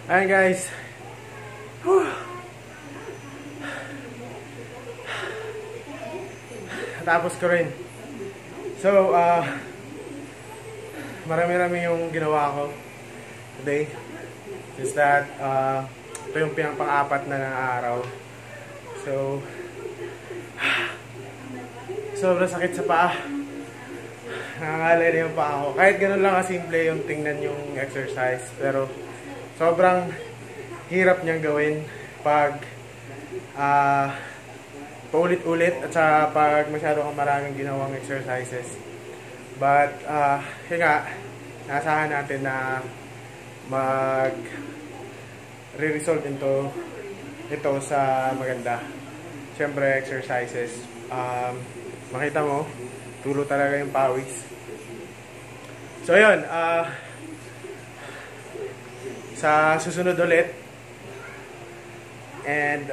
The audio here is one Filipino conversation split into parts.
Ayan guys. Whew. Tapos ko rin. So, marami-rami yung ginawa ko today. Just that, ito yung pang-apat na araw. So, sobrang sakit sa paa. Nangangalay na yung paa ko. Kahit ganun lang kasimple yung tingnan yung exercise. Pero, sobrang hirap niyang gawin pag paulit-ulit at sa pag masyado kang maraming ginawang exercises. But, yun nga, naasahan natin na re-resolve ito sa maganda. Siyempre, exercises. Makita mo, tulo talaga yung pawis. So, yun. Sa susunod ulit. And,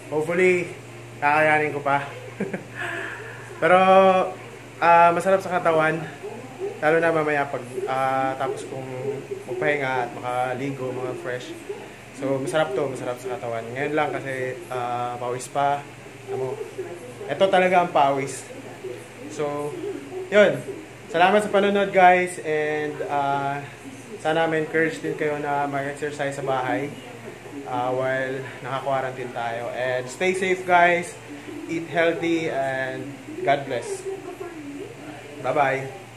hopefully, kakayanin ko pa. Pero, masarap sa katawan. Lalo na mamaya pag tapos kong magpahinga at makaligo, mga fresh. So, masarap sa katawan. Ngayon lang kasi pawis pa. Ito talaga ang pawis. So, yun. Salamat sa panonood guys. And sana ma-encourage din kayo na mag-exercise sa bahay while naka-quarantine tayo. And stay safe guys. Eat healthy and God bless. Bye-bye.